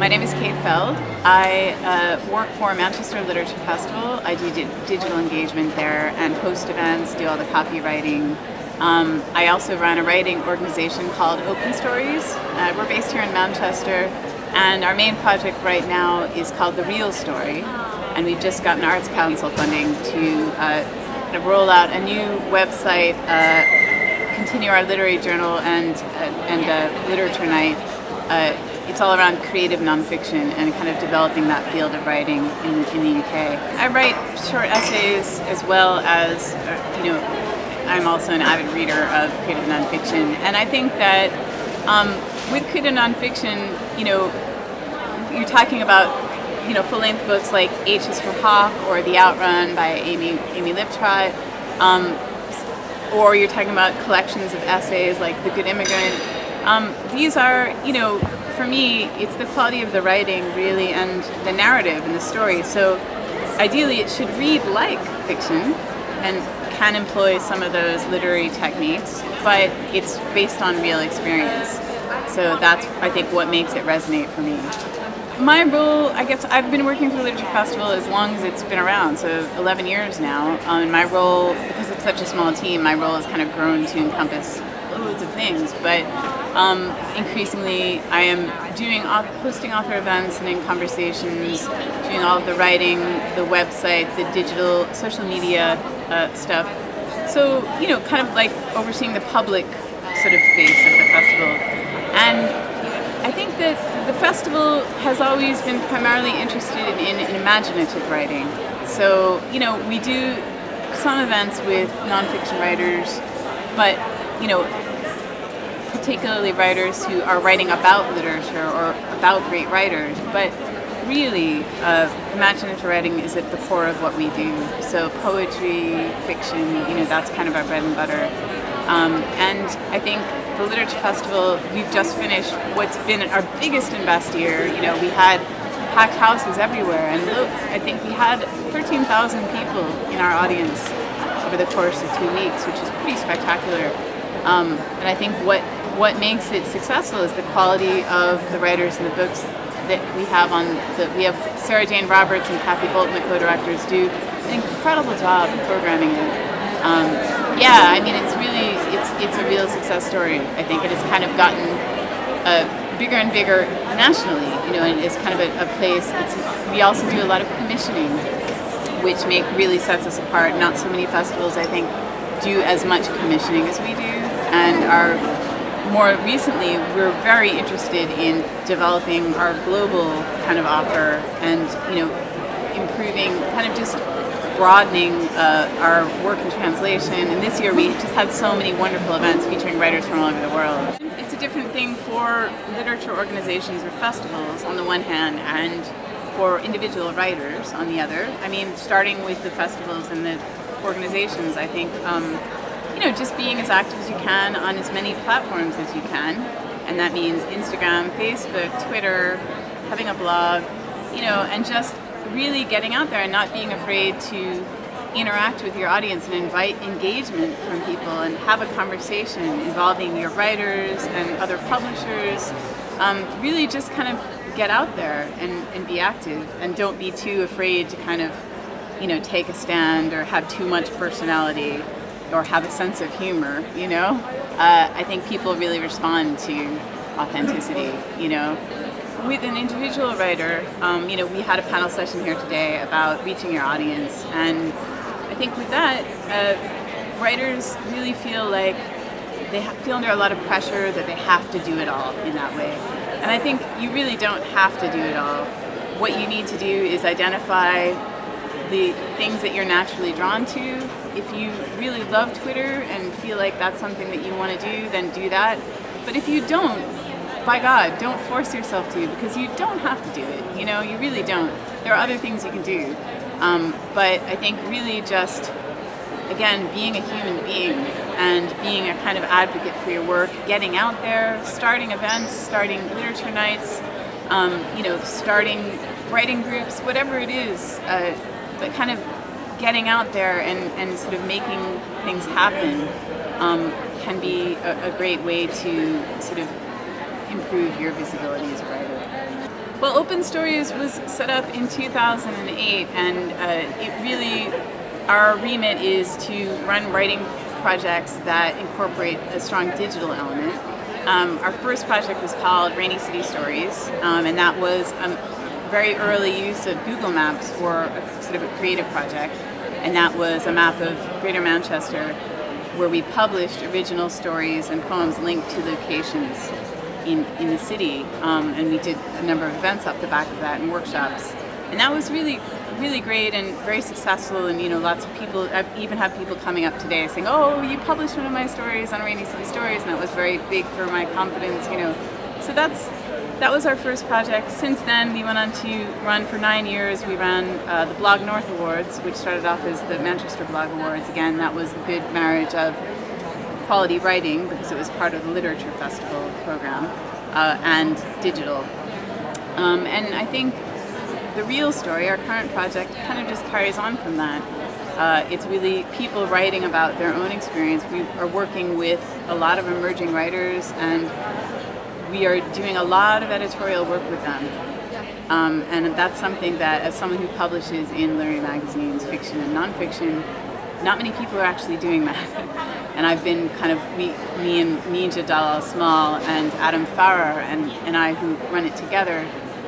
My name is Kate Feld. I work for Manchester Literature Festival. I do digital engagement there and host events, do all the copywriting. I also run a writing organization called Openstories. We're based here in Manchester, and our main project right now is called The Real Story. And we've just gotten Arts Council funding to kind of roll out a new website, continue our literary journal and literature night. It's all around creative nonfiction and kind of developing that field of writing in the UK. I write short essays as well as, I'm also an avid reader of creative nonfiction. And I think that with creative nonfiction, you're talking about, full-length books like H is for Hawk or The Outrun by Amy Liptrot, or you're talking about collections of essays like The Good Immigrant. These are, for me, it's the quality of the writing really and the narrative and the story. So ideally it should read like fiction and can employ some of those literary techniques, but it's based on real experience. So that's, I think, what makes it resonate for me. My role, I guess, I've been working for the Literature Festival as long as it's been around, so 11 years now. And my role, because it's such a small team, my role has kind of grown to encompass loads of things. But increasingly, I am hosting author events and in conversations, doing all of the writing, the website, the digital, social media stuff. So, kind of like overseeing the public sort of face of the festival. And I think that the festival has always been primarily interested in imaginative writing. So, we do some events with nonfiction writers, but, particularly writers who are writing about literature or about great writers. But really, imaginative writing is at the core of what we do. So poetry, fiction, that's kind of our bread and butter. And I think the Literature Festival, we've just finished what's been our biggest and best year. We had packed houses everywhere, and look, I think we had 13,000 people in our audience over the course of 2 weeks, which is pretty spectacular. And I think what makes it successful is the quality of the writers and the books that we have we have Sarah Jane Roberts and Kathy Bolton, the co-directors, do an incredible job of programming it. It's a real success story. I think it has kind of gotten bigger and bigger nationally, and it's kind of a place. We also do a lot of commissioning, which really sets us apart. Not so many festivals, I think, do as much commissioning as we do, and more recently, we're very interested in developing our global kind of offer and, improving, kind of just broadening our work in translation. And this year we just had so many wonderful events featuring writers from all over the world. It's a different thing for literature organizations or festivals on the one hand, and for individual writers on the other. I mean, starting with the festivals and the organizations, I think, just being as active as you can on as many platforms as you can. And that means Instagram, Facebook, Twitter, having a blog, and just really getting out there and not being afraid to interact with your audience and invite engagement from people and have a conversation involving your writers and other publishers. Really just kind of get out there and be active, and don't be too afraid to kind of, take a stand or have too much personality or have a sense of humor, I think people really respond to authenticity, With an individual writer, we had a panel session here today about reaching your audience, and I think with that, writers really feel like they feel under a lot of pressure that they have to do it all in that way. And I think you really don't have to do it all. What you need to do is identify the things that you're naturally drawn to. If you really love Twitter and feel like that's something that you want to do, then do that. But if you don't, by God, don't force yourself to, because you don't have to do it. You really don't. There are other things you can do. But I think really just, again, being a human being and being a kind of advocate for your work, getting out there, starting events, starting literature nights, starting writing groups, whatever it is, but kind of getting out there and sort of making things happen can be a great way to sort of improve your visibility as a writer. Well, Openstories was set up in 2008, and it really, our remit is to run writing projects that incorporate a strong digital element. Our first project was called Rainy City Stories, and that was a very early use of Google Maps for a sort of a creative project, and that was a map of Greater Manchester where we published original stories and poems linked to locations in the city, and we did a number of events off the back of that and workshops, and that was really great and very successful. And lots of people, I've even had people coming up today saying, "Oh, you published one of my stories on Rainy City Stories," and that was very big for my confidence. So that was our first project. Since then, we went on to run for 9 years. We ran the Blog North Awards, which started off as the Manchester Blog Awards. Again, that was a good marriage of quality writing, because it was part of the Literature Festival program, and digital. And I think the real story, our current project, kind of just carries on from that. It's really people writing about their own experience. We are working with a lot of emerging writers, and we are doing a lot of editorial work with them. And that's something that, as someone who publishes in literary magazines, fiction and nonfiction, not many people are actually doing that. And I've been kind of, me and Ninja Dalal Small and Adam Farrar and I, who run it together,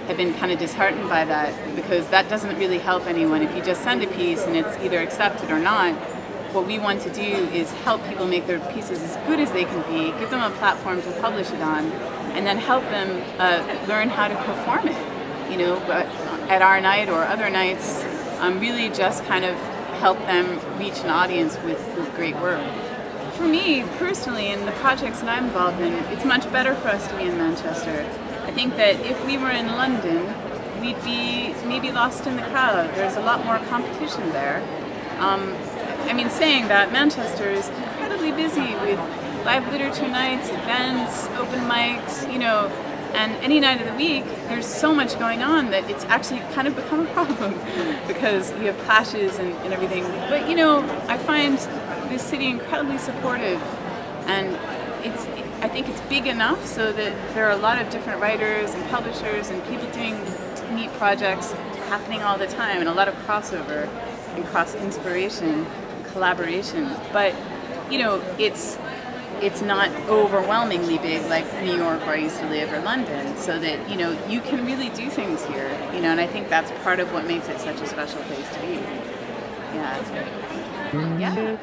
have been kind of disheartened by that, because that doesn't really help anyone. If you just send a piece and it's either accepted or not, what we want to do is help people make their pieces as good as they can be, give them a platform to publish it on, and then help them learn how to perform it, at our night or other nights, really just kind of help them reach an audience with great work. For me, personally, in the projects that I'm involved in, it's much better for us to be in Manchester. I think that if we were in London, we'd be maybe lost in the crowd. There's a lot more competition there. Saying that, Manchester is incredibly busy with live literature nights, events, open mics, and any night of the week, there's so much going on that it's actually kind of become a problem because you have clashes and everything. But, I find this city incredibly supportive, and I think it's big enough so that there are a lot of different writers and publishers and people doing neat projects happening all the time, and a lot of crossover and cross-inspiration, collaboration. But, it's not overwhelmingly big like New York, where I used to live, or London, so that, you can really do things here, and I think that's part of what makes it such a special place to be. Yeah. Yeah.